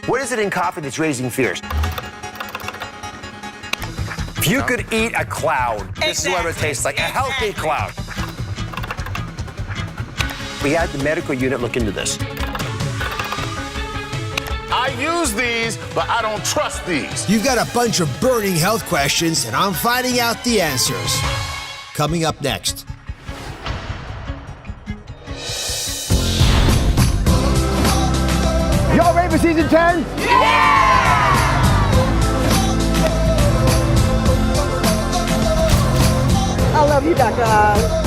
What is it in coffee that's raising fears? If you could eat a cloud, this is what it would taste like, a healthy cloud. We had the medical unit look into this. I use these, but I don't trust these. You've got a bunch of burning health questions, and I'm finding out the answers. Coming up next. Y'all ready for season 10? I love you, Dr. Oz.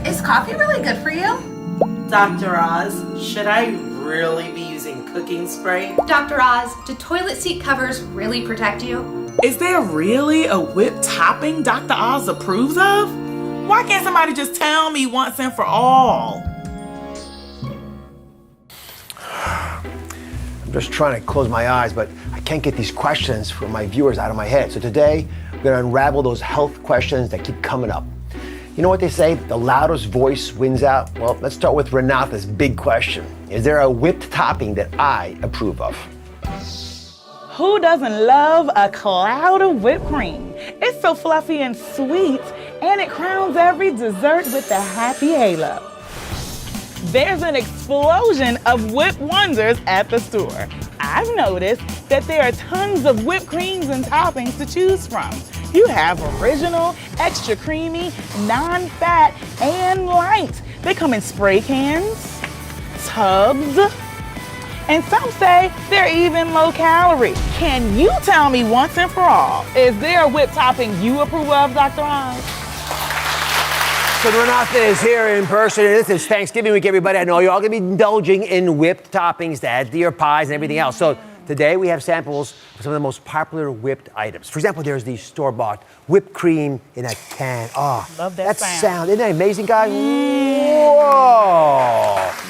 Is coffee really good for you? Dr. Oz, should I really be using cooking spray? Dr. Oz, do toilet seat covers really protect you? Is there really a whipped topping Dr. Oz approves of? Why can't somebody just tell me once and for all? I'm just trying to close my eyes, but I can't get these questions from my viewers out of my head. So today, we're gonna unravel those health questions that keep coming up. You know what they say? The loudest voice wins out. Well, let's start with Renata's big question. Is there a whipped topping that I approve of? Who doesn't love a cloud of whipped cream? It's so fluffy and sweet, and it crowns every dessert with a happy halo. There's an explosion of whipped wonders at the store. I've noticed that there are tons of whipped creams and toppings to choose from. You have original, extra creamy, non-fat, and light. They come in spray cans, tubs, and some say they're even low calorie. Can you tell me once and for all, is there a whipped topping you approve of, Dr. Oz? So Renata is here in person, and this is Thanksgiving week, everybody. I know you're all gonna be indulging in whipped toppings to add to your pies and everything else. So today we have samples of some of the most popular whipped items. For example, there's the store-bought whipped cream in a can. Oh, Love that sound. Isn't that amazing, guys? Whoa.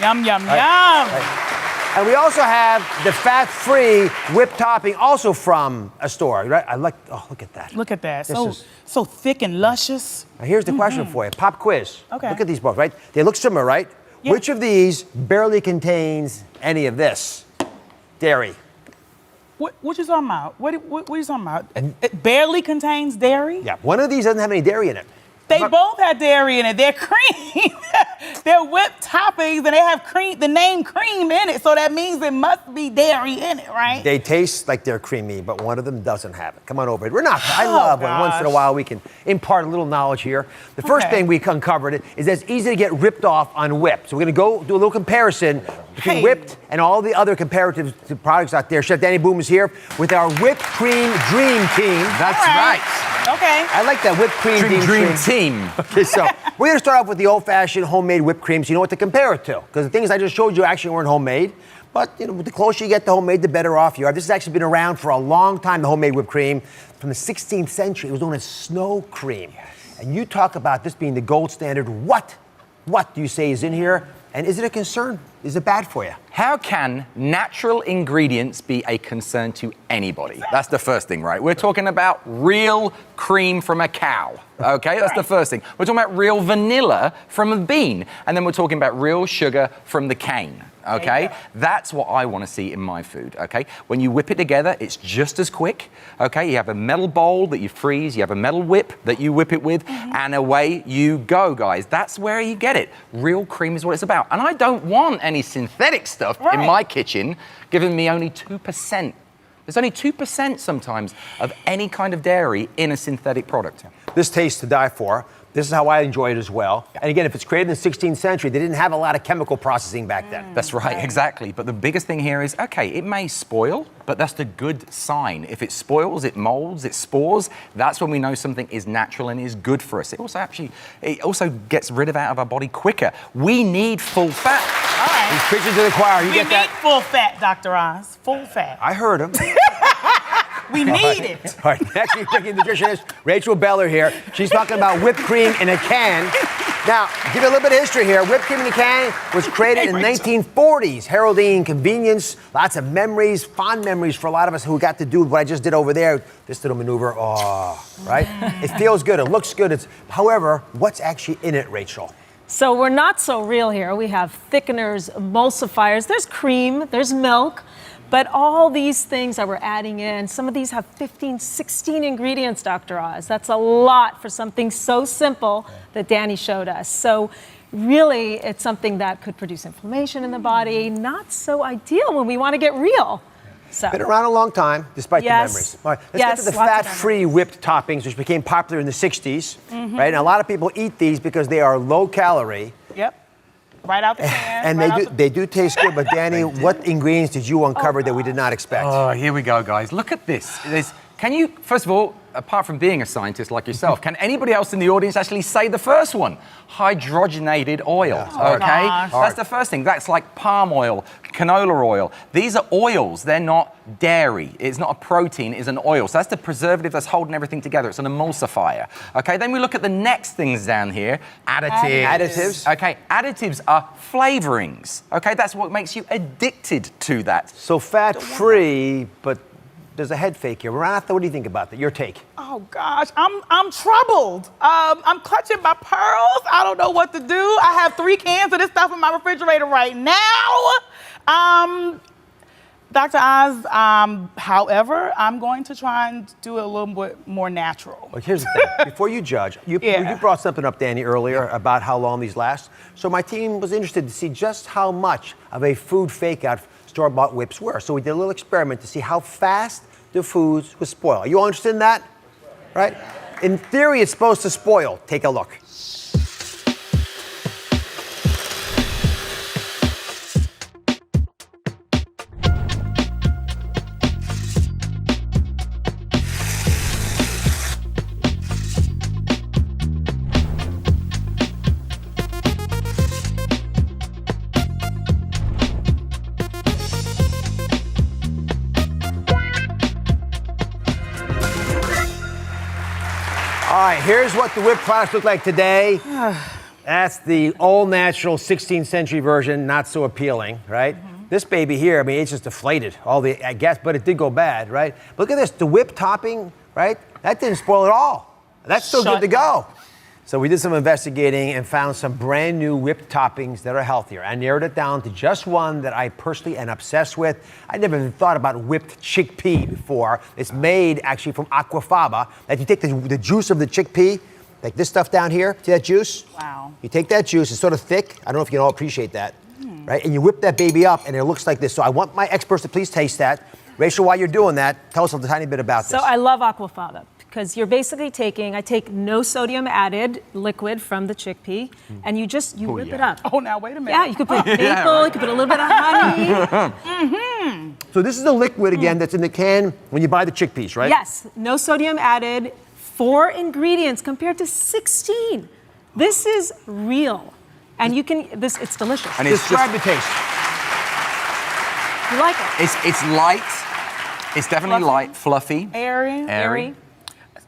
Yum, yum, Right. yum. Right. And we also have the fat-free whipped topping, also from a store, right? I like, oh, look at that. Look at that, This so thick and luscious. Now here's the question for you, pop quiz. Okay. Look at these both, right? They look similar, right? Yeah. Which of these barely contains any of this? Dairy. What you talking about? What you talking about? It barely contains dairy? Yeah, one of these doesn't have any dairy in it. They both have dairy in it. They're cream. They're whipped toppings, and they have cream, the name cream in it. So that means there must be dairy in it, right? They taste like they're creamy, but one of them doesn't have it. Come on over. Renata, I love when once in a while we can impart a little knowledge here. The first thing we uncovered is that it's easy to get ripped off on whipped. So we're gonna go do a little comparison between whipped and all the other comparatives to products out there. Chef Danny Boom is here with our whipped cream dream team. That's right. Okay. I like that whipped cream Dream team. Okay, so we're gonna start off with the old-fashioned homemade whipped cream, so you know what to compare it to. Because the things I just showed you actually weren't homemade. But you know, the closer you get to homemade, the better off you are. This has actually been around for a long time, the homemade whipped cream. From the 16th century, it was known as snow cream. And you talk about this being the gold standard. What do you say is in here? And is it a concern? Is it bad for you? How can natural ingredients be a concern to anybody? That's the first thing, right? We're talking about real cream from a cow, okay? That's the first thing. We're talking about real vanilla from a bean, and then we're talking about real sugar from the cane, okay? That's what I want to see in my food, okay? When you whip it together, it's just as quick, okay? You have a metal bowl that you freeze, you have a metal whip that you whip it with, and away you go, guys. That's where you get it. Real cream is what it's about. And I don't want any synthetic stuff in my kitchen giving me only 2%. There's only 2% sometimes of any kind of dairy in a synthetic product. This tastes to die for. This is how I enjoy it as well. And again, if it's created in the 16th century, they didn't have a lot of chemical processing back then. That's right, exactly. But the biggest thing here is, okay, it may spoil, but that's the good sign. If it spoils, it molds, it spores, that's when we know something is natural and is good for us. It also gets rid of it out of our body quicker. We need full fat. All right. He's preaching to the choir. You We get need that? full fat, Dr. Oz. Full fat. I heard him. We need it. All right, next week, nutritionist Rachel Beller here. She's talking about whipped cream in a can. Now, give you a little bit of history here. Whipped cream in a can was created in the 1940s, heralding convenience, lots of memories, fond memories for a lot of us who got to do what I just did over there. This little maneuver, right? It feels good, it looks good. However, what's actually in it, Rachel? So we're not so real here. We have thickeners, emulsifiers, there's cream, there's milk, but all these things that we're adding in, some of these have 15, 16 ingredients, Dr. Oz. That's a lot for something so simple that Danny showed us. So really, it's something that could produce inflammation in the body, not so ideal when we want to get real. So. Been around a long time, despite the memories. All right, let's get to the fat-free whipped toppings, which became popular in the 60s, right? And a lot of people eat these because they are low-calorie. Yep. Right out the can. And they do taste good, but Danny, what ingredients did you uncover that we did not expect? Oh, here we go, guys. Look at this. Can you, first of all, apart from being a scientist like yourself, can anybody else in the audience actually say the first one? Hydrogenated oil, okay? That's the first thing. That's like palm oil, canola oil. These are oils. They're not dairy. It's not a protein, it's an oil. So that's the preservative that's holding everything together. It's an emulsifier, okay? Then we look at the next things down here. Additives. Okay, additives are flavorings, okay? That's what makes you addicted to that. So fat-free, but there's a head fake here. Renata, what do you think about that? Your take? Oh gosh, I'm troubled. I'm clutching my pearls. I don't know what to do. I have 3 cans of this stuff in my refrigerator right now. Dr. Oz, however, I'm going to try and do it a little bit more natural. Well, here's the thing. Before you judge, you brought something up, Danny, earlier about how long these last. So my team was interested to see just how much of a food fake-out store-bought whips were. So we did a little experiment to see how fast the foods would spoil. Are you all interested in that? Right? In theory, it's supposed to spoil. Take a look. All right, here's what the whipped products look like today. That's the all-natural 16th century version, not so appealing, right? This baby here, I mean, it's just deflated, I guess, but it did go bad, right? Look at this, the whipped topping, right? That didn't spoil at all. That's still good to go. So we did some investigating and found some brand new whipped toppings that are healthier. I narrowed it down to just one that I personally am obsessed with. I never even thought about whipped chickpea before. It's made actually from aquafaba. That you take the juice of the chickpea, like this stuff down here, see that juice? Wow. You take that juice, it's sort of thick. I don't know if you can all appreciate that, right? And you whip that baby up and it looks like this. So I want my experts to please taste that. Rachel, while you're doing that, tell us a tiny bit about this. So I love aquafaba because you're basically I take no sodium added liquid from the chickpea, and you whip it up. Oh, now wait a minute. Yeah, you could put maple, you could put a little bit of honey. So this is the liquid again that's in the can when you buy the chickpeas, right? Yes, no sodium added, 4 ingredients compared to 16. This is real. And it's delicious. And it's Describe the taste. You like it? It's light. It's definitely light, fluffy. Airy.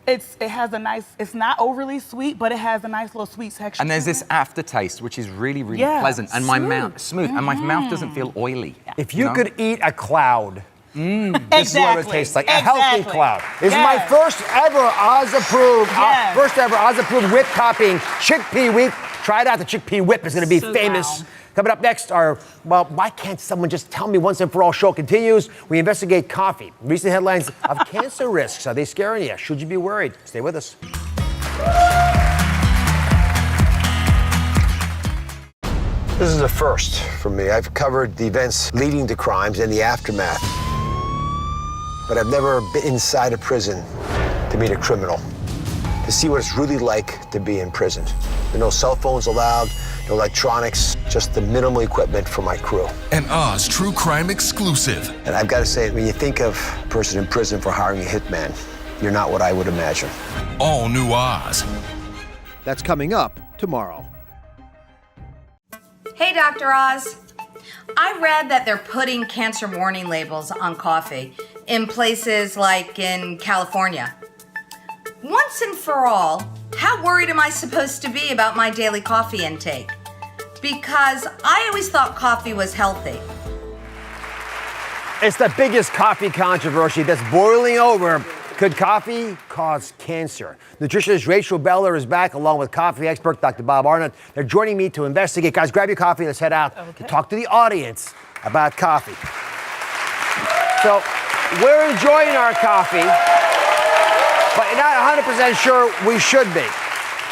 It has a nice, it's not overly sweet, but it has a nice little sweet texture. And there's this aftertaste, which is really, really pleasant. And my mouth, smooth, and my mouth doesn't feel oily. If you could eat a cloud, this is what it tastes like. A healthy cloud. This is my first ever Oz-approved, whipped topping chickpea whip. Try it out. The chickpea whip is going to be famous. Wow. Coming up next, why can't someone just tell me once and for all show continues. We investigate coffee. Recent headlines of cancer risks. Are they scaring you? Should you be worried? Stay with us. This is a first for me. I've covered the events leading to crimes and the aftermath. But I've never been inside a prison to meet a criminal, to see what it's really like to be imprisoned. There are no cell phones allowed, no electronics, just the minimal equipment for my crew. An Oz True Crime exclusive. And I've got to say, when you think of a person in prison for hiring a hitman, you're not what I would imagine. All new Oz. That's coming up tomorrow. Hey, Dr. Oz. I read that they're putting cancer warning labels on coffee in places like in California. Once and for all, How worried am I supposed to be about my daily coffee intake? Because I always thought coffee was healthy. It's the biggest coffee controversy that's boiling over. Could coffee cause cancer? Nutritionist Rachel Beller is back along with coffee expert Dr. Bob Arnot. They're joining me to investigate. Guys, grab your coffee. Let's head out to talk to the audience about coffee. So we're enjoying our coffee, but not 100% sure we should be.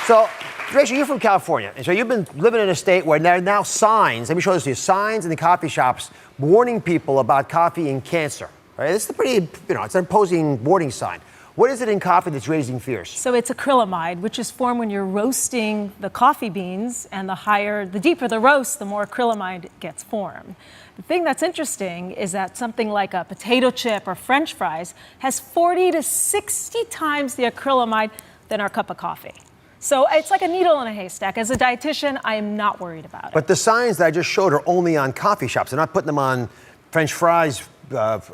So, Rachel, you're from California, and so you've been living in a state where there are now signs, let me show this to you, signs in the coffee shops warning people about coffee and cancer. Right? This is a pretty, it's an imposing warning sign. What is it in coffee that's raising fears? So it's acrylamide, which is formed when you're roasting the coffee beans, and the deeper the roast, the more acrylamide gets formed. The thing that's interesting is that something like a potato chip or French fries has 40 to 60 times the acrylamide than our cup of coffee. So it's like a needle in a haystack. As a dietitian, I am not worried about it. But the signs that I just showed are only on coffee shops. They're not putting them on French fries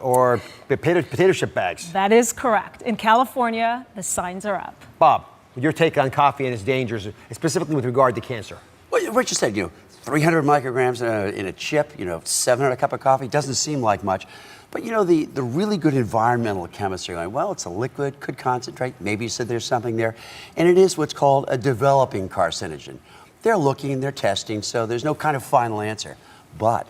or potato chip bags. That is correct. In California, the signs are up. Bob, your take on coffee and its dangers, specifically with regard to cancer? Well, Richard said, 300 micrograms in a chip, 7 in a cup of coffee, doesn't seem like much. But, the really good environmental chemists are going, well, it's a liquid, could concentrate. Maybe you said there's something there. And it is what's called a developing carcinogen. They're looking, they're testing, so there's no kind of final answer. But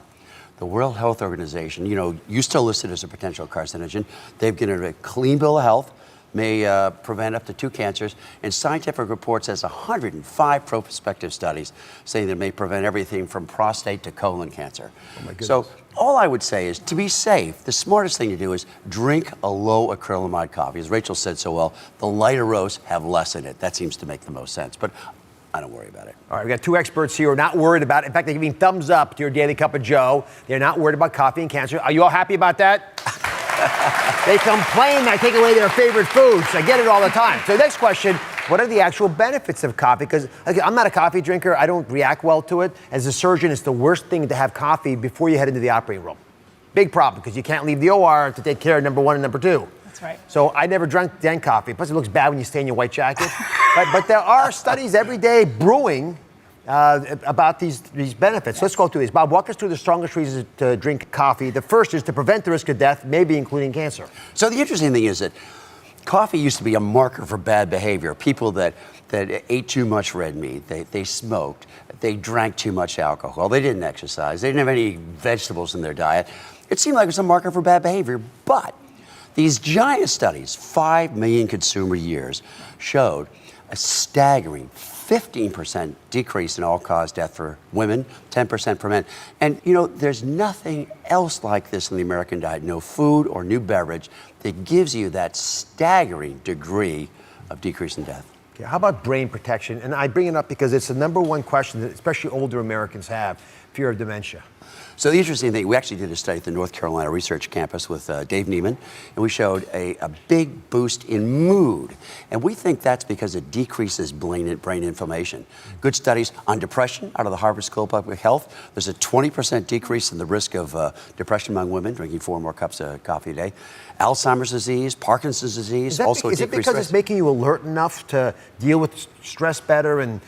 the World Health Organization, you still listed as a potential carcinogen. They've given it a clean bill of health, may prevent up to 2 cancers, and scientific reports has 105 prospective studies saying that it may prevent everything from prostate to colon cancer. Oh my goodness. So all I would say is, to be safe, the smartest thing to do is drink a low acrylamide coffee. As Rachel said so well, the lighter roasts have less in it. That seems to make the most sense, but I don't worry about it. All right, we got 2 experts here who are not worried about it. In fact, they're giving thumbs up to your daily cup of joe. They're not worried about coffee and cancer. Are you all happy about that? They complain I take away their favorite foods. I get it all the time. So next question, what are the actual benefits of coffee? Because I'm not a coffee drinker. I don't react well to it. As a surgeon, it's the worst thing to have coffee before you head into the operating room. Big problem, because you can't leave the OR to take care of number 1 and number 2. That's right. So I never drank coffee. Plus, it looks bad when you stay in your white jacket. but there are studies every day brewing about these benefits. So let's go through these. Bob, walk us through the strongest reasons to drink coffee. The first is to prevent the risk of death, maybe including cancer. So the interesting thing is that coffee used to be a marker for bad behavior. People that ate too much red meat, they smoked, they drank too much alcohol, they didn't exercise, they didn't have any vegetables in their diet. It seemed like it was a marker for bad behavior, but these giant studies, 5 million consumer years, showed a staggering 15% decrease in all-cause death for women, 10% for men. And, there's nothing else like this in the American diet, no food or new beverage that gives you that staggering degree of decrease in death. Okay, how about brain protection? And I bring it up because it's the number 1 question that especially older Americans have, fear of dementia. So the interesting thing, we actually did a study at the North Carolina Research Campus with Dave Neiman, and we showed a big boost in mood. And we think that's because it decreases brain inflammation. Good studies on depression out of the Harvard School of Public Health. There's a 20% decrease in the risk of depression among women, drinking 4 more cups of coffee a day. Alzheimer's disease, Parkinson's disease, also a decreased risk. Is it because it's making you alert enough to deal with stress better and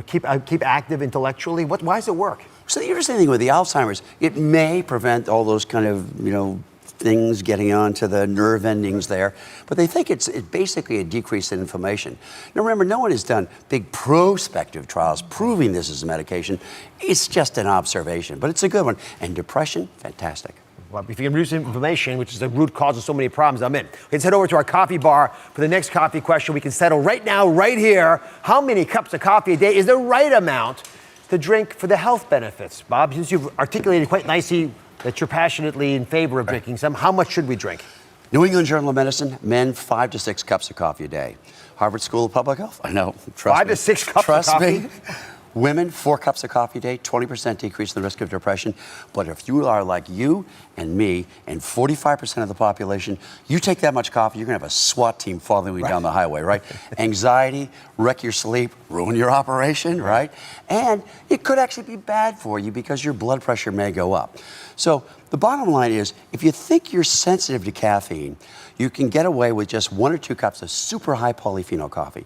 keep active intellectually? Why does it work? So the interesting thing with the Alzheimer's, it may prevent all those kind of, things getting onto the nerve endings there, but they think it's basically a decrease in inflammation. Now remember, no one has done big prospective trials proving this is a medication. It's just an observation, but it's a good one. And depression, fantastic. Well, if you can reduce inflammation, which is the root cause of so many problems, I'm in. Let's head over to our coffee bar for the next coffee question. We can settle right now, right here. How many cups of coffee a day is the right amount to drink for the health benefits? Bob, since you've articulated quite nicely that you're passionately in favor of drinking some, how much should we drink? New England Journal of Medicine, men 5 to 6 cups of coffee a day. Harvard School of Public Health, I know, trust 5 me. to 6 cups of coffee? Trust me. Women, 4 cups of coffee a day, 20% decrease in the risk of depression. But if you are like you and me and 45% of the population, you take that much coffee, you're going to have a SWAT team following you down the highway, right? Anxiety, wreck your sleep, ruin your operation, right? And it could actually be bad for you because your blood pressure may go up. So the bottom line is, if you think you're sensitive to caffeine, you can get away with just 1 or 2 cups of super high polyphenol coffee.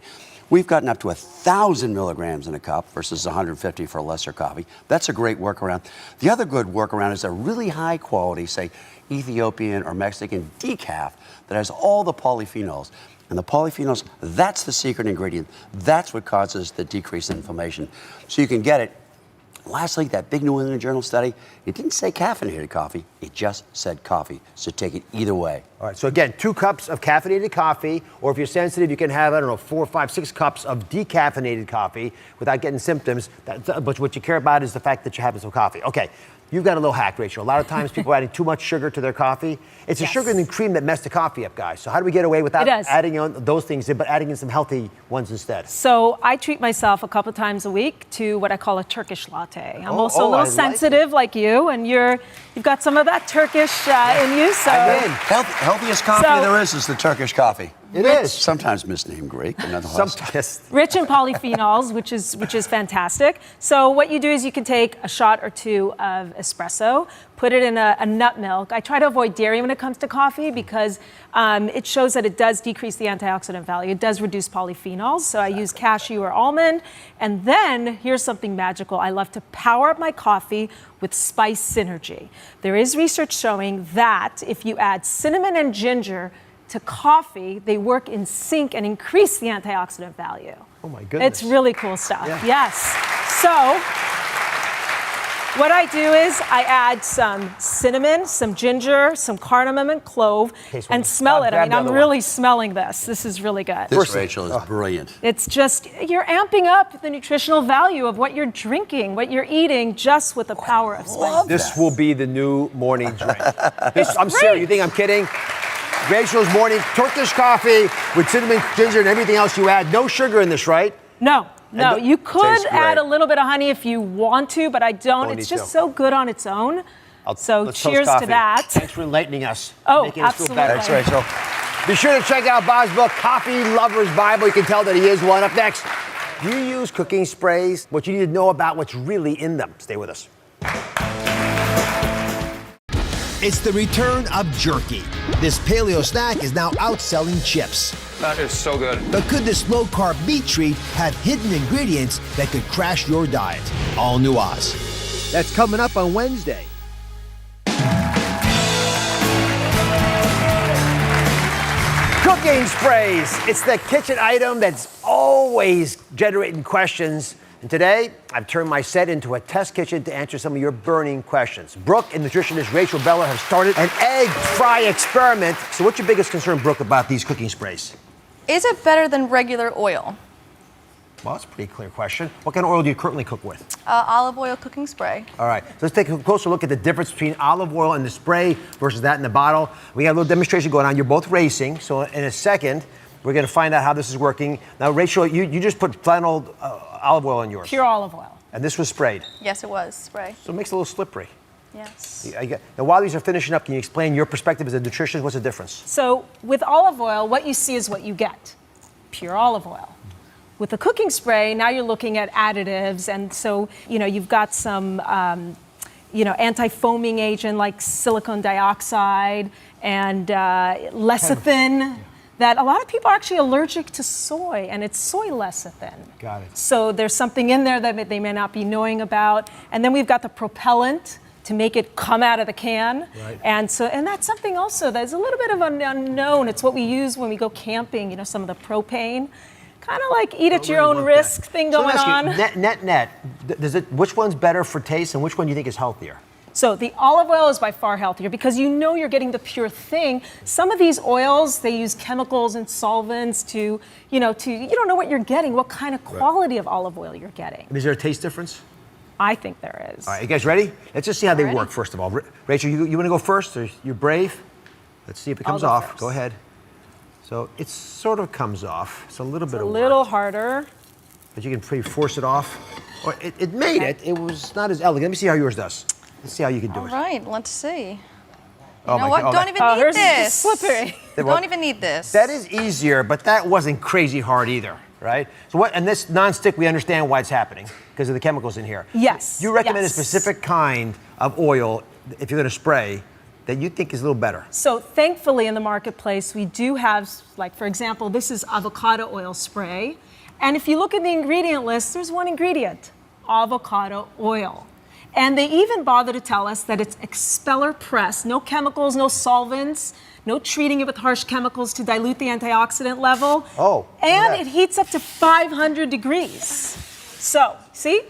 We've gotten up to 1,000 milligrams in a cup versus 150 for a lesser coffee. That's a great workaround. The other good workaround is a really high quality, say, Ethiopian or Mexican decaf that has all the polyphenols. And the polyphenols, that's the secret ingredient. That's what causes the decrease in inflammation. So you can get it. Lastly, that big New England Journal study, it didn't say caffeinated coffee, it just said coffee. So take it either way. All right, so again, 2 cups of caffeinated coffee, or if you're sensitive, you can have, I don't know, 4, 5, 6 cups of decaffeinated coffee without getting symptoms. But what you care about is the fact that you're having some coffee. Okay, you've got a little hack, Rachel. A lot of times people are adding too much sugar to their coffee. It's the sugar and the cream that mess the coffee up, guys. So how do we get away without adding on those things, but adding in some healthy ones instead? So I treat myself a couple times a week to what I call a Turkish latte. I'm also a little sensitive like you, and you've got some of that Turkish in you. So healthiest coffee there is the Turkish coffee. It is. Sometimes misnamed Greek, but nonetheless. Rich in polyphenols, which is fantastic. So what you do is you can take a shot or 2 of espresso, put it in a nut milk. I try to avoid dairy when it comes to coffee because it shows that it does decrease the antioxidant value. It does reduce polyphenols. So I use cashew or almond. And then here's something magical. I love to power up my coffee with spice synergy. There is research showing that if you add cinnamon and ginger to coffee, they work in sync and increase the antioxidant value. Oh my goodness. It's really cool stuff. Yeah. Yes. So what I do is I add some cinnamon, some ginger, some cardamom and clove, and smell it. I mean, I'm really smelling this. This is really good. This, Rachel, is brilliant. It's just, you're amping up the nutritional value of what you're drinking, what you're eating, just with the power of spice. This will be the new morning drink. I'm serious. You think I'm kidding? Rachel's morning Turkish coffee with cinnamon, ginger, and everything else you add. No sugar in this, right? No. You could add a little bit of honey if you want to, but I don't. It's just so good on its own. So cheers to that. Thanks for enlightening us. Making us feel better. Thanks, Rachel. Be sure to check out Bob's book, Coffee Lover's Bible. You can tell that he is one. Up next, do you use cooking sprays? What you need to know about what's really in them. Stay with us. It's the return of jerky. This paleo snack is now outselling chips. That is so good. But could this low-carb meat treat have hidden ingredients that could crash your diet? All new Oz. That's coming up on Wednesday. Cooking sprays. It's the kitchen item that's always generating questions. And today, I've turned my set into a test kitchen to answer some of your burning questions. Brooke and nutritionist Rachel Bella have started an egg fry experiment. So what's your biggest concern, Brooke, about these cooking sprays? Is it better than regular oil? Well, that's a pretty clear question. What kind of oil do you currently cook with? Olive oil cooking spray. All right, so let's take a closer look at the difference between olive oil in the spray versus that in the bottle. We got a little demonstration going on. You're both racing, so in a second, we're going to find out how this is working. Now, Rachel, you just put plain old olive oil in yours. Pure olive oil. And this was sprayed. Yes, it was spray. So it makes it a little slippery. Yes. Now, while these are finishing up, can you explain your perspective as a nutritionist? What's the difference? So with olive oil, what you see is what you get. Pure olive oil. With the cooking spray, now you're looking at additives, and so you've got some anti-foaming agent like silicon dioxide and lecithin. That a lot of people are actually allergic to soy, and it's soy lecithin. Got it. So there's something in there that they may not be knowing about. And then we've got the propellant to make it come out of the can. Right. And that's something also that's a little bit of an unknown. It's what we use when we go camping, some of the propane. Kind of like eat at your own risk thing going on. Net. Which one's better for taste, and which one do you think is healthier? So the olive oil is by far healthier because you're getting the pure thing. Some of these oils, they use chemicals and solvents you don't know what you're getting, what kind of quality of olive oil you're getting. Is there a taste difference? I think there is. All right, you guys ready? Let's just see how they work, first of all. Rachel, you want to go first? Or you're brave? Let's see if it comes off. First. Go ahead. So it sort of comes off. It's a little bit of work. A little harder. But you can pretty force it off. Or it made it. It was not as elegant. Let me see how yours does. Let's see how you can do it. All right, let's see. You Oh know what? Don't even need this. Slippery. Don't even need this. That is easier, but that wasn't crazy hard either, right? So and this nonstick, we understand why it's happening because of the chemicals in here. Yes. You recommend a specific kind of oil if you're going to spray that you think is a little better. So thankfully in the marketplace, we do have, like for example, this is avocado oil spray. And if you look at the ingredient list, there's one ingredient, avocado oil. And they even bother to tell us that it's expeller pressed, no chemicals, no solvents, no treating it with harsh chemicals to dilute the antioxidant level. Oh. And it heats up to 500 degrees. So, see?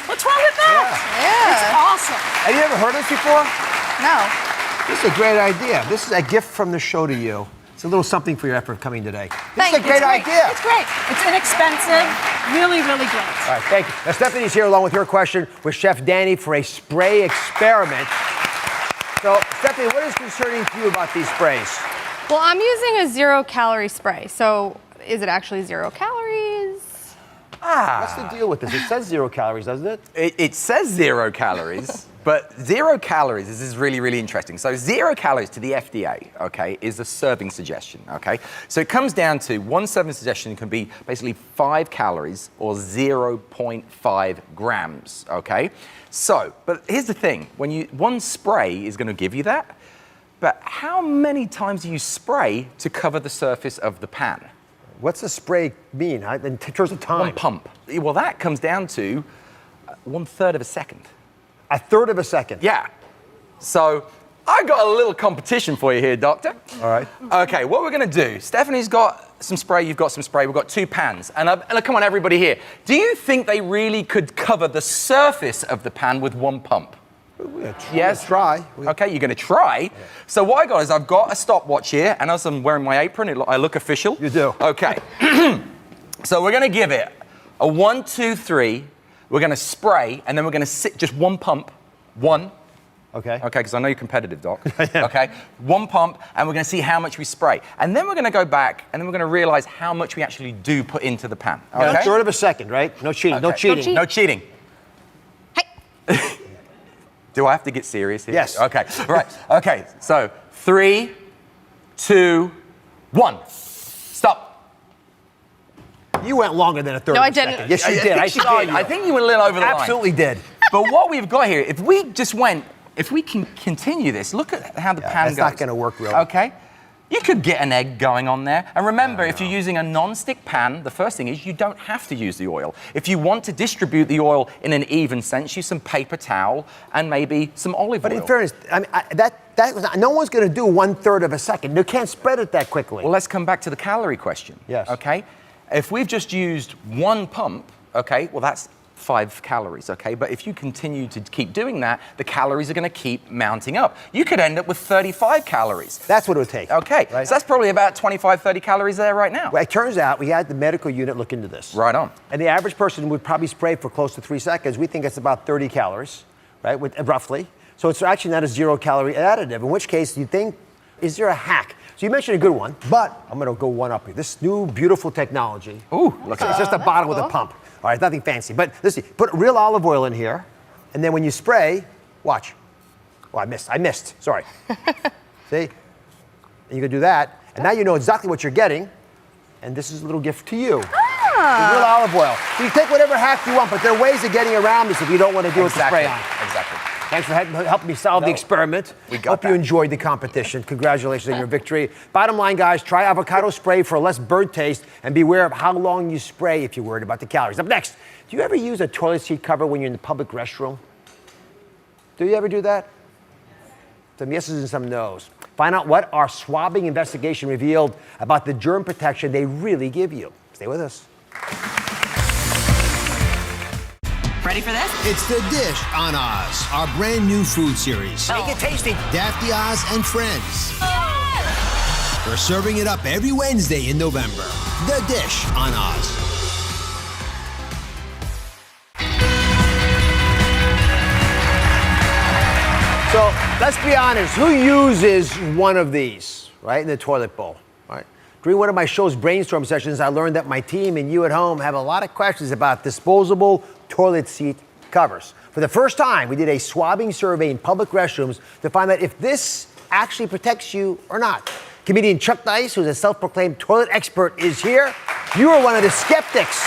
What's wrong with that? Yeah. It's awesome. Have you ever heard of this before? No. This is a great idea. This is a gift from the show to you. It's a little something for your effort coming today. This is a great idea. It's great. It's inexpensive. Really, really great. All right, thank you. Now, Stephanie's here along with her question with Chef Danny for a spray experiment. So, Stephanie, what is concerning to you about these sprays? Well, I'm using a 0-calorie spray. So is it actually 0 calories? What's the deal with this? It says 0 calories, doesn't it? It says 0 calories, but 0 calories, this is really, really interesting. So 0 calories to the FDA, okay, is a serving suggestion, okay? So it comes down to one serving suggestion can be basically 5 calories or 0.5 grams, okay? So, but here's the thing, one spray is gonna give you that, but how many times do you spray to cover the surface of the pan? What's a spray mean in terms of time? One pump. Well, that comes down to 1/3 of a second. 1/3 of a second? Yeah. So I got a little competition for you here, Doctor. All right. Okay, what we're gonna do, Stephanie's got some spray, you've got some spray, we've got 2 pans. And come on, everybody here. Do you think they really could cover the surface of the pan with one pump? Yes? Try. Okay, you're gonna try. Yeah. So what I got is I've got a stopwatch here, and as I'm wearing my apron, I look official. You do. Okay. So we're gonna give it a 1, 2, 3. We're gonna spray, and then we're gonna sit just one pump. One. Okay. Okay, because I know you're competitive, Doc. Okay. One pump, and we're gonna see how much we spray. And then we're gonna go back, and then we're gonna realize how much we actually do put into the pan. Okay? 1/3 of a second, right? No cheating. Okay. No cheating. No cheating. Hey. Do I have to get serious here? Yes. Okay. Right. Okay. So 3, 2, 1. Stop. You went longer than 1/3 No, of I a second. didn't. Yes, you did. I saw you. I think you went a little over the line. Absolutely did. But what we've got here, if we can continue this, look at how the pan goes. That's not going to work really. Okay. You could get an egg going on there. And remember, if you're using a non-stick pan, the first thing is you don't have to use the oil. If you want to distribute the oil in an even sense, use some paper towel and maybe some olive oil. But in fairness, I mean, no one's going to do 1/3 of a second. You can't spread it that quickly. Well, let's come back to the calorie question. Yes. Okay. If we've just used one pump, okay, well, that's 5 calories, okay? But if you continue to keep doing that, the calories are going to keep mounting up. You could end up with 35 calories. That's what it would take. Okay, right? So that's probably about 25, 30 calories there right now. Well, it turns out we had the medical unit look into this. Right on. And the average person would probably spray for close to 3 seconds. We think it's about 30 calories, right, roughly. So it's actually not a 0-calorie additive, in which case you think, is there a hack? So you mentioned a good one, but I'm going to go one up here. This new beautiful technology. Ooh, look at It's just a bottle with a pump. All right, nothing fancy. But listen, put real olive oil in here, and then when you spray, watch. Oh, I missed. Sorry. See? And you can do that, and now you know exactly what you're getting, and this is a little gift to you. Real olive oil. So you take whatever hack you want, but there are ways of getting around this if you don't want to do it with the spray on. Exactly. Thanks for helping me solve the experiment. We got Hope you enjoyed the competition. Congratulations on your victory. Bottom line, guys, try avocado spray for a less burnt taste and beware of how long you spray if you're worried about the calories. Up next, do you ever use a toilet seat cover when you're in the public restroom? Do you ever do that? Some yeses and some nos. Find out what our swabbing investigation revealed about the germ protection they really give you. Stay with us. Ready for this? It's The Dish on Oz, our brand new food series. Make it tasty. Daphne Oz and Friends. We're serving it up every Wednesday in November. The Dish on Oz. So let's be honest, who uses one of these, right, in the toilet bowl, right? During one of my show's brainstorm sessions, I learned that my team and you at home have a lot of questions about disposable toilet seat covers. For the first time, we did a swabbing survey in public restrooms to find out if this actually protects you or not. Comedian Chuck Dice, who's a self-proclaimed toilet expert, is here. You are one of the skeptics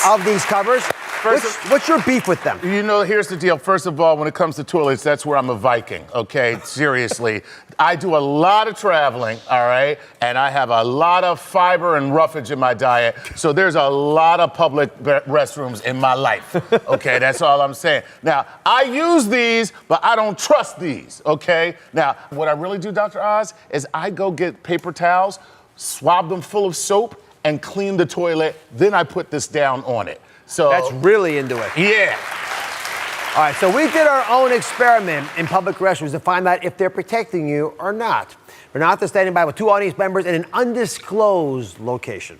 of these covers. What's your beef with them? You know, here's the deal. First of all, when it comes to toilets, that's where I'm a Viking, okay? Seriously. I do a lot of traveling, all right? And I have a lot of fiber and roughage in my diet. So there's a lot of public restrooms in my life, okay? That's all I'm saying. Now, I use these, but I don't trust these, okay? Now, what I really do, Dr. Oz, is I go get paper towels, swab them full of soap, and clean the toilet. Then I put this down on it. So that's really into it. Yeah. All right, so we did our own experiment in public restrooms to find out if they're protecting you or not. Arnot is standing by with 2 audience members in an undisclosed location.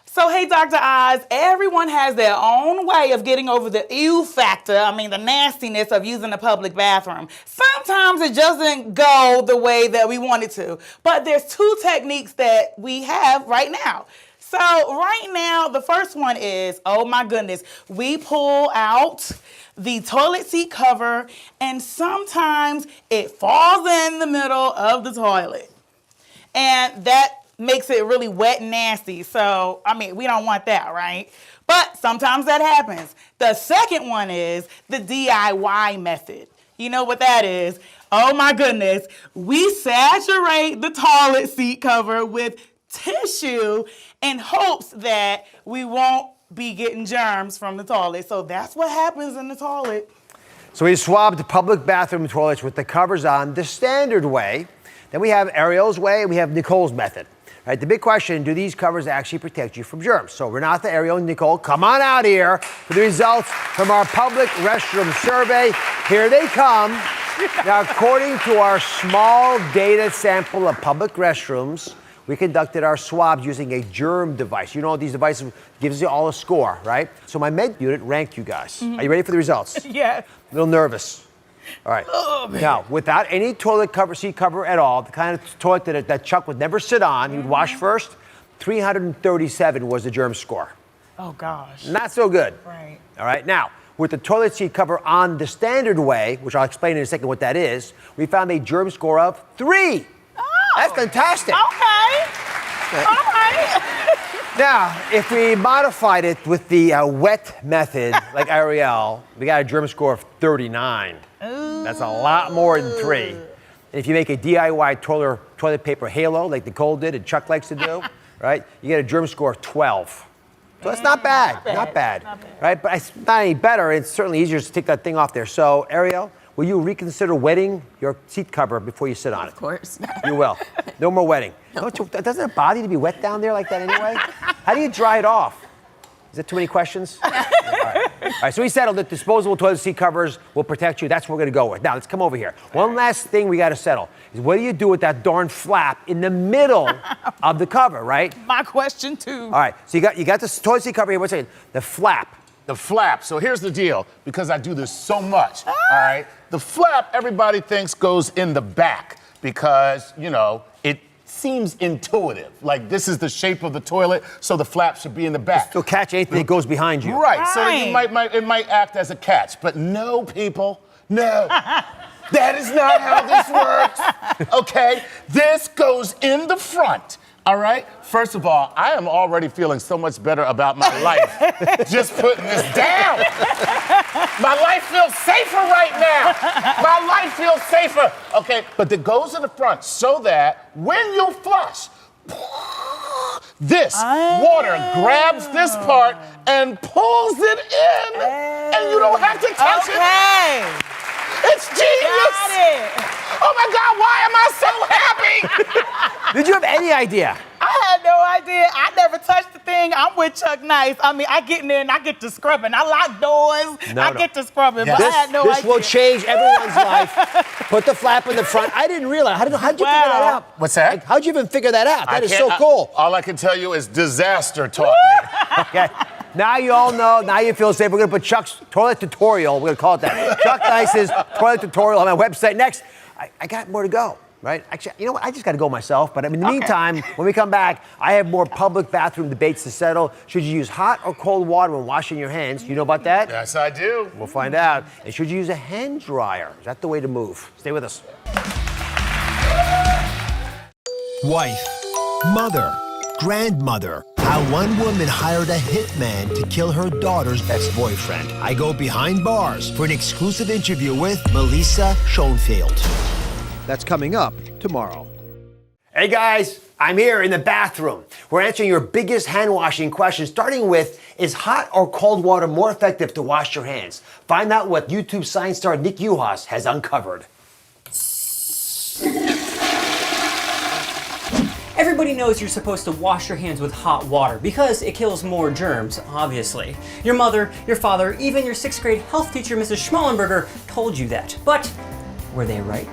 So, hey, Dr. Oz, everyone has their own way of getting over the ew factor, the nastiness of using a public bathroom. Sometimes it doesn't go the way that we want it to. But there's 2 techniques that we have right now. So right now, the first one is, oh my goodness, we pull out the toilet seat cover and sometimes it falls in the middle of the toilet. And that makes it really wet and nasty. So, we don't want that, right? But sometimes that happens. The second one is the DIY method. You know what that is? Oh my goodness, we saturate the toilet seat cover with tissue in hopes that we won't be getting germs from the toilet. So that's what happens in the toilet. So we swabbed public bathroom toilets with the covers on the standard way. Then we have Ariel's way and we have Nicole's method. All right, the big question, do these covers actually protect you from germs? So Renata, Ariel, and Nicole, come on out here for the results from our public restroom survey. Here they come. Now, according to our small data sample of public restrooms, we conducted our swabs using a germ device. You know, these devices gives you all a score, right? So my med unit ranked you guys. Are you ready for the results? Yeah. A little nervous. All right. Now, without any toilet cover, seat cover at all, the kind of toilet that Chuck would never sit on, he would wash first, 337 was the germ score. Oh, gosh. Not so good. Right. All right. Now, with the toilet seat cover on the standard way, which I'll explain in a second what that is, we found a germ score of 3. That's fantastic. Okay. All right. Now, if we modified it with the wet method, like Ariel, we got a germ score of 39. Ooh. That's a lot more than 3. And if you make a DIY toilet paper halo, like Nicole did and Chuck likes to do, right, you get a germ score of 12. So it's not bad. Not bad. Right? But it's not any better. It's certainly easier to take that thing off there. So, Ariel, will you reconsider wetting your seat cover before you sit on it? Of course. You will. No more wetting. No. Doesn't it bother you to be wet down there like that anyway? How do you dry it off? Is that too many questions? All right, so we settled that disposable toilet seat covers will protect you. That's what we're going to go with. Now, let's come over here. One last thing we got to settle is what do you do with that darn flap in the middle of the cover, right? My question, too. All right, so you got this toilet seat cover here. What's it? The flap. The flap. So here's the deal, because I do this so much, all right? The flap, everybody thinks goes in the back because, it seems intuitive. Like this is the shape of the toilet, so the flap should be in the back. So catch anything that goes behind you. Right. So it might act as a catch, but no, people, no. That is not how this works. Okay? This goes in the front. All right? First of all, I am already feeling so much better about my life just putting this down. My life feels safer right now. My life feels safer. Okay, but it goes in the front so that when you flush, this water grabs this part and pulls it in, and you don't have to touch it. It's genius. Got it. Oh my God, why am I so happy? Did you have any idea? I had no idea. I never touched the thing. I'm with Chuck Nice. I get in there and I get to scrubbing. I lock doors. I get to scrubbing, but I had no idea. This will change everyone's life. Put the flap in the front. I didn't realize. How'd you figure that out? What's that? How'd you even figure that out? That is so cool. All I can tell you is disaster taught me. Okay. Now you all know. Now you feel safe. We're going to put Chuck's toilet tutorial. We're going to call it that. Chuck Nice's toilet tutorial on my website. Next, I got more to go. Right? Actually, you know what? I just got to go myself. But in the meantime, when we come back, I have more public bathroom debates to settle. Should you use hot or cold water when washing your hands? You know about that? Yes, I do. We'll find out. And should you use a hand dryer? Is that the way to move? Stay with us. Wife, mother, grandmother, How one woman hired a hitman to kill her daughter's ex-boyfriend. I go behind bars for an exclusive interview with Melissa Schoenfeld. That's coming up tomorrow. Hey guys, I'm here in the bathroom. We're answering your biggest hand washing questions, starting with, is hot or cold water more effective to wash your hands? Find out what YouTube science star Nick Uhas has uncovered. Everybody knows you're supposed to wash your hands with hot water because it kills more germs, obviously. Your mother, your father, even your 6th grade health teacher, Mrs. Schmallenberger, told you that. But were they right?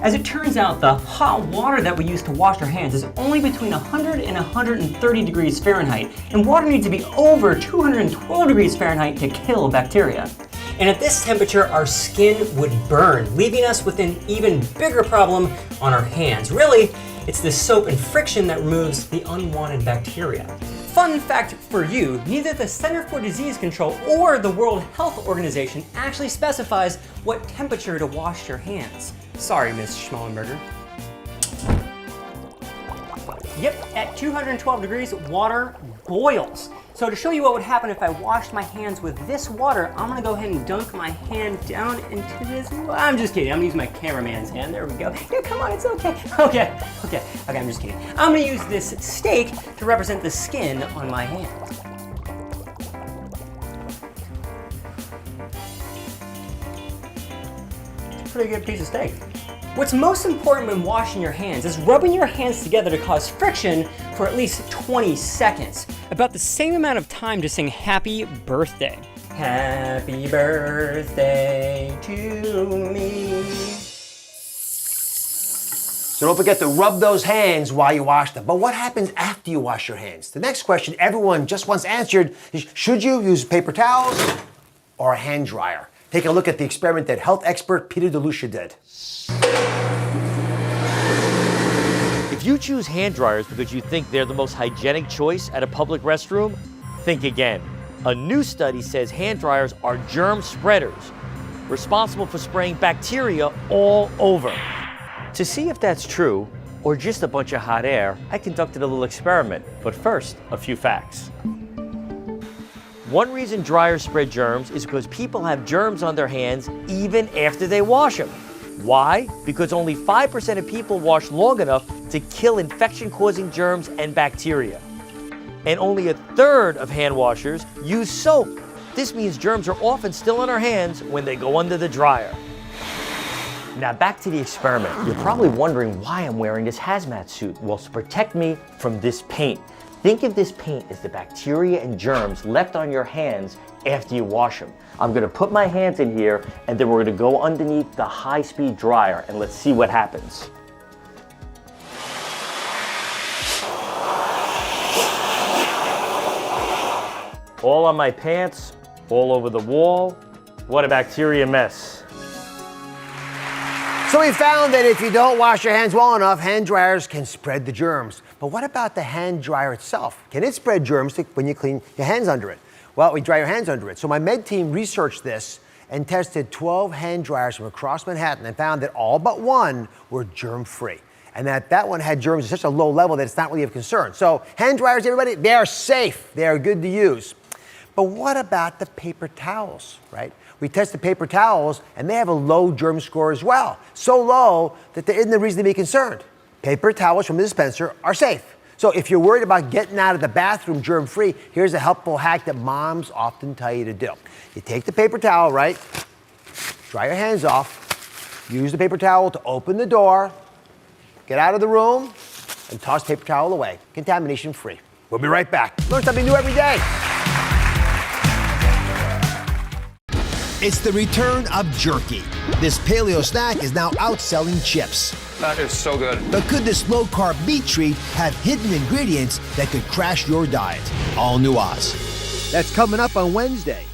As it turns out, the hot water that we use to wash our hands is only between 100 and 130 degrees Fahrenheit, and water needs to be over 212 degrees Fahrenheit to kill bacteria. And at this temperature, our skin would burn, leaving us with an even bigger problem on our hands. Really, it's the soap and friction that removes the unwanted bacteria. Fun fact for you, neither the Center for Disease Control or the World Health Organization actually specifies what temperature to wash your hands. Sorry, Ms. Schmallenberger. Yep, at 212 degrees, water boils. So to show you what would happen if I washed my hands with this water, I'm gonna go ahead and dunk my hand down into this. I'm just kidding, I'm gonna use my cameraman's hand. There we go. Yeah, come on, it's okay. Okay, I'm just kidding. I'm gonna use this steak to represent the skin on my hand. Pretty good piece of steak. What's most important when washing your hands is rubbing your hands together to cause friction for at least 20 seconds. About the same amount of time to sing happy birthday. Happy birthday to me. So don't forget to rub those hands while you wash them. But what happens after you wash your hands? The next question everyone just wants answered is, should you use paper towels or a hand dryer? Take a look at the experiment that health expert Peter DeLucia did. If you choose hand dryers because you think they're the most hygienic choice at a public restroom, think again. A new study says hand dryers are germ spreaders, responsible for spraying bacteria all over. To see if that's true, or just a bunch of hot air, I conducted a little experiment. But first, a few facts. One reason dryers spread germs is because people have germs on their hands even after they wash them. Why? Because only 5% of people wash long enough to kill infection-causing germs and bacteria. And only 1/3 of hand washers use soap. This means germs are often still on our hands when they go under the dryer. Now back to the experiment. You're probably wondering why I'm wearing this hazmat suit. Well, to protect me from this paint. Think of this paint as the bacteria and germs left on your hands after you wash them. I'm gonna put my hands in here and then we're gonna go underneath the high-speed dryer and let's see what happens. All on my pants, all over the wall. What a bacteria mess. So we found that if you don't wash your hands well enough, hand dryers can spread the germs. But what about the hand dryer itself? Can it spread germs when you clean your hands under it? Well, we dry your hands under it. So my med team researched this and tested 12 hand dryers from across Manhattan and found that all but one were germ-free. And that one had germs at such a low level that it's not really of concern. So hand dryers, everybody, they are safe. They are good to use. But what about the paper towels, right? We tested paper towels and they have a low germ score as well. So low that there isn't a reason to be concerned. Paper towels from the dispenser are safe. So if you're worried about getting out of the bathroom germ-free, here's a helpful hack that moms often tell you to do. You take the paper towel, right? Dry your hands off. Use the paper towel to open the door, get out of the room, and toss paper towel away. Contamination-free. We'll be right back. Learn something new every day. It's the return of jerky. This paleo snack is now outselling chips. That is so good. But could this low-carb meat treat have hidden ingredients that could crash your diet? All new Oz. That's coming up on Wednesday.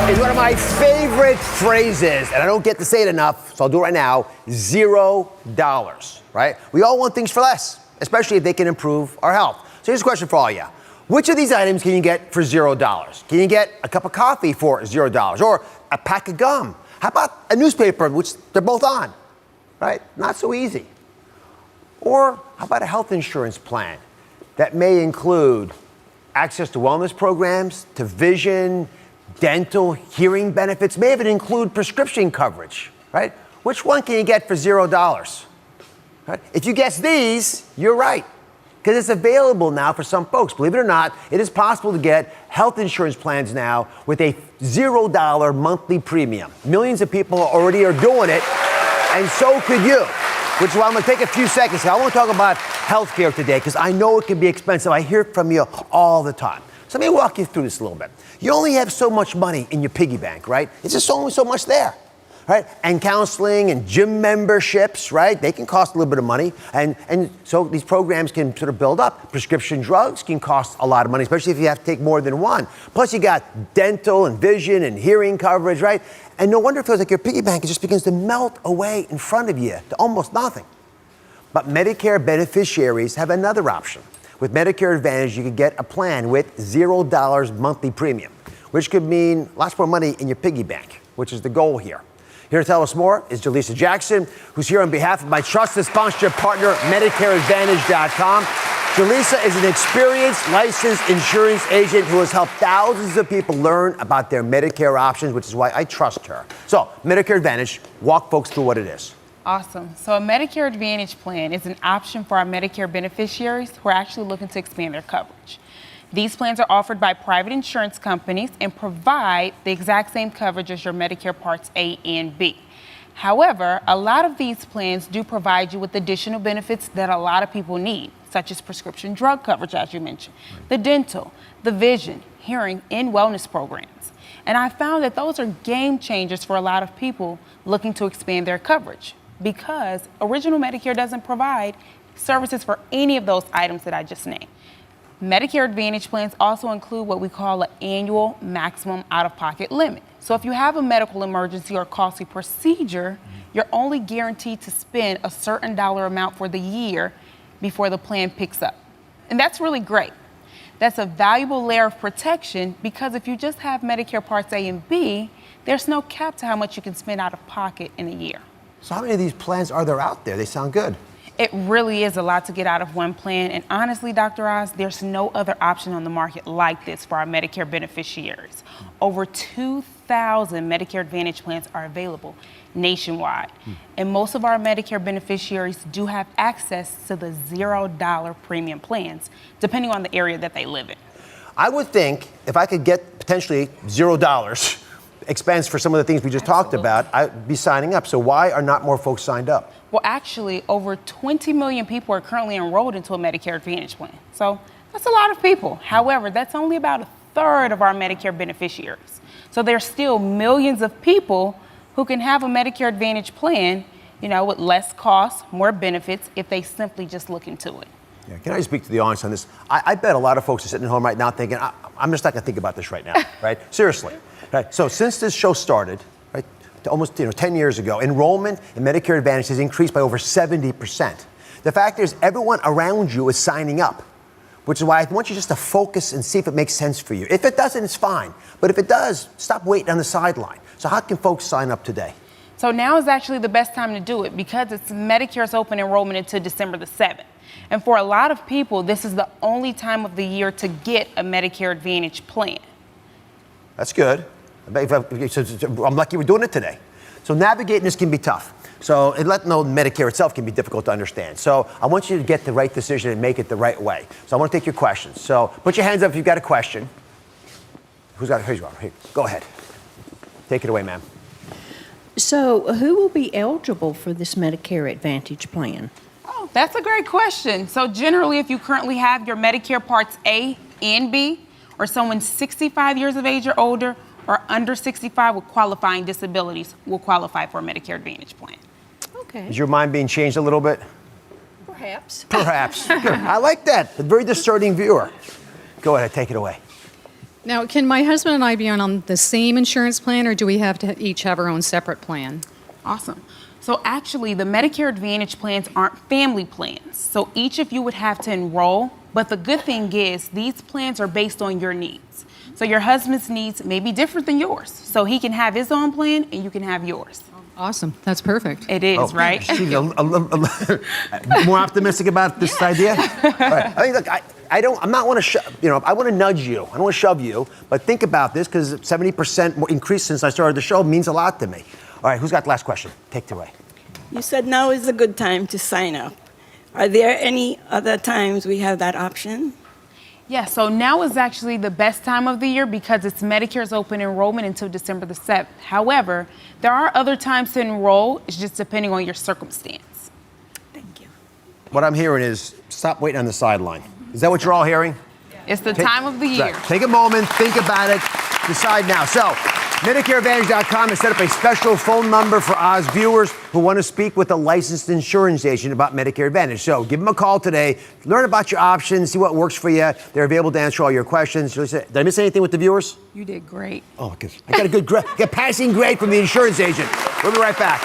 It's one of my favorite phrases, and I don't get to say it enough, so I'll do it right now. $0, right? We all want things for less, especially if they can improve our health. So here's a question for all of you. Which of these items can you get for $0? Can you get a cup of coffee for $0? Or a pack of gum? How about a newspaper, which they're both on, right? Not so easy. Or how about a health insurance plan that may include access to wellness programs, to vision, dental, hearing benefits, may even include prescription coverage, right? Which one can you get for $0? Right? If you guess these, you're right. Because it's available now for some folks. Believe it or not, it is possible to get health insurance plans now with a $0 monthly premium. Millions of people already are doing it, and so could you. Which is why I'm going to take a few seconds. I want to talk about healthcare today because I know it can be expensive. I hear it from you all the time. So let me walk you through this a little bit. You only have so much money in your piggy bank, right? It's just only so much there, right? And counseling and gym memberships, right? They can cost a little bit of money. And so these programs can sort of build up. Prescription drugs can cost a lot of money, especially if you have to take more than one. Plus you got dental and vision and hearing coverage, right? And no wonder it feels like your piggy bank just begins to melt away in front of you to almost nothing. But Medicare beneficiaries have another option. With Medicare Advantage, you can get a plan with $0 monthly premium, which could mean lots more money in your piggy bank, which is the goal here. Here to tell us more is Jaleesa Jackson, who's here on behalf of my trusted sponsorship partner, MedicareAdvantage.com. Jaleesa is an experienced, licensed insurance agent who has helped thousands of people learn about their Medicare options, which is why I trust her. So, Medicare Advantage, walk folks through what it is. Awesome. So a Medicare Advantage plan is an option for our Medicare beneficiaries who are actually looking to expand their coverage. These plans are offered by private insurance companies and provide the exact same coverage as your Medicare Parts A and B. However, a lot of these plans do provide you with additional benefits that a lot of people need, such as prescription drug coverage, as you mentioned, the dental, the vision, hearing, and wellness programs. And I found that those are game changers for a lot of people looking to expand their coverage because Original Medicare doesn't provide services for any of those items that I just named. Medicare Advantage plans also include what we call an annual maximum out-of-pocket limit. So if you have a medical emergency or costly procedure, you're only guaranteed to spend a certain dollar amount for the year before the plan picks up. And that's really great. That's a valuable layer of protection because if you just have Medicare Parts A and B, there's no cap to how much you can spend out of pocket in a year. So how many of these plans are there out there? They sound good. It really is a lot to get out of one plan. And honestly, Dr. Oz, there's no other option on the market like this for our Medicare beneficiaries. Over 2,000 Medicare Advantage plans are available nationwide. And most of our Medicare beneficiaries do have access to the $0 premium plans, depending on the area that they live in. I would think if I could get potentially $0 expense for some of the things we just talked about, I'd be signing up. So why are not more folks signed up? Well, actually, over 20 million people are currently enrolled into a Medicare Advantage plan. So that's a lot of people. However, that's only about a third of our Medicare beneficiaries. So there's still millions of people who can have a Medicare Advantage plan, you know, with less costs, more benefits if they simply just look into it. Yeah, can I just speak to the audience on this? I bet a lot of folks are sitting at home right now thinking, I'm just not going to think about this right now, right? Seriously. Right? So since this show started, right, almost 10 years ago, enrollment in Medicare Advantage has increased by over 70%. The fact is, everyone around you is signing up, which is why I want you just to focus and see if it makes sense for you. If it doesn't, it's fine. But if it does, stop waiting on the sideline. So how can folks sign up today? So now is actually the best time to do it because it's Medicare's open enrollment until December the 7th. And for a lot of people, this is the only time of the year to get a Medicare Advantage plan. That's good. I'm lucky we're doing it today. So navigating this can be tough. So and letting know Medicare itself can be difficult to understand. So I want you to get the right decision and make it the right way. So I want to take your questions. So put your hands up if you've got a question. Who's got it? Here you are. Here, go ahead. Take it away, ma'am. So who will be eligible for this Medicare Advantage plan? Oh, that's a great question. So generally, if you currently have your Medicare Parts A and B, or someone 65 years of age or older, or under 65 with qualifying disabilities will qualify for a Medicare Advantage plan. Okay. Is your mind being changed a little bit? Perhaps. Perhaps. Good. I like that. A very discerning viewer. Go ahead, take it away. Now, can my husband and I be on the same insurance plan, or do we have to each have our own separate plan? Awesome. So actually, the Medicare Advantage plans aren't family plans. So each of you would have to enroll, but the good thing is these plans are based on your needs. So your husband's needs may be different than yours. So he can have his own plan and you can have yours. Awesome. That's perfect. It is, right? She's more optimistic about this idea. Right. I mean, look, I'm not want to, I want to nudge you. I don't want to shove you, but think about this because 70% more increase since I started the show means a lot to me. All right, who's got the last question? Take it away. You said now is a good time to sign up. Are there any other times we have that option? Yeah, so now is actually the best time of the year because it's Medicare's open enrollment until December the 7th. However, there are other times to enroll. It's just depending on your circumstance. Thank you. What I'm hearing is stop waiting on the sideline. Is that what you're all hearing? It's the time of the year. Right. Take a moment, think about it, decide now. So, MedicareAdvantage.com has set up a special phone number for Oz viewers who want to speak with a licensed insurance agent about Medicare Advantage. So give them a call today, learn about your options, see what works for you. They're available to answer all your questions. Did I miss anything with the viewers? You did great. Oh, good. I got a good grade, a passing grade from the insurance agent. We'll be right back.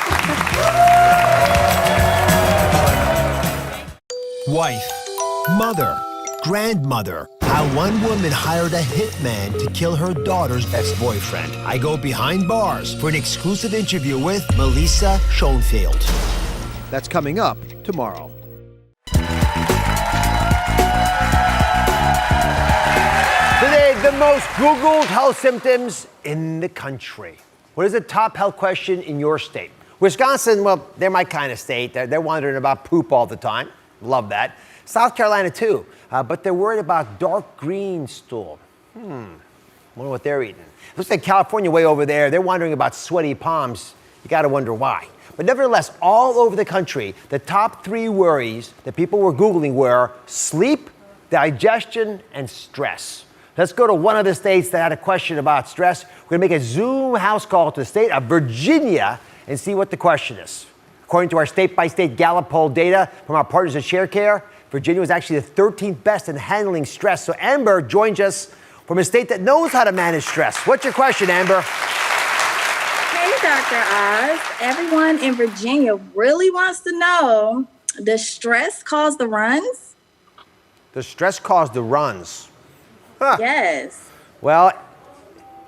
Wife, mother, grandmother. How one woman hired a hitman to kill her daughter's ex-boyfriend. I go behind bars for an exclusive interview with Melissa Schoenfeld. That's coming up tomorrow. Today, the most Googled health symptoms in the country. What is the top health question in your state? Wisconsin, well, they're my kind of state. They're wondering about poop all the time. Love that. South Carolina, too. But they're worried about dark green stool. Wonder what they're eating. Looks like California way over there. They're wondering about sweaty palms. You got to wonder why. But nevertheless, all over the country, the top 3 worries that people were Googling were sleep, digestion, and stress. Let's go to one of the states that had a question about stress. We're going to make a Zoom house call to the state of Virginia and see what the question is. According to our state-by-state Gallup poll data from our partners at ShareCare, Virginia was actually the 13th best in handling stress. So Amber joins us from a state that knows how to manage stress. What's your question, Amber? Hey, Dr. Oz. Everyone in Virginia really wants to know, does stress cause the runs? Does stress cause the runs? Huh. Yes. Well,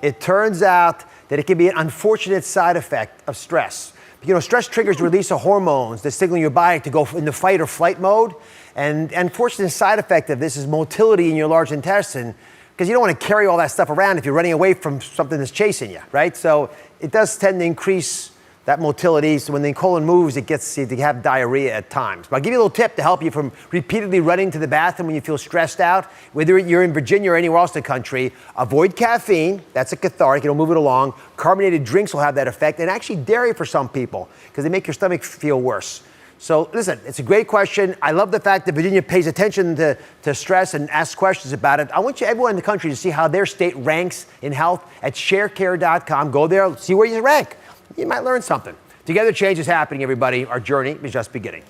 it turns out that it can be an unfortunate side effect of stress. Stress triggers the release of hormones that signal your body to go into fight or flight mode. And unfortunate side effect of this is motility in your large intestine, because you don't want to carry all that stuff around if you're running away from something that's chasing you, right? So it does tend to increase that motility. So when the colon moves, it gets you to have diarrhea at times. But I'll give you a little tip to help you from repeatedly running to the bathroom when you feel stressed out. Whether you're in Virginia or anywhere else in the country, avoid caffeine. That's a cathartic. It'll move it along. Carbonated drinks will have that effect. And actually dairy for some people, because they make your stomach feel worse. So listen, it's a great question. I love the fact that Virginia pays attention to stress and asks questions about it. I want everyone in the country to see how their state ranks in health at sharecare.com. Go there, see where you rank. You might learn something. Together, change is happening, everybody. Our journey is just beginning.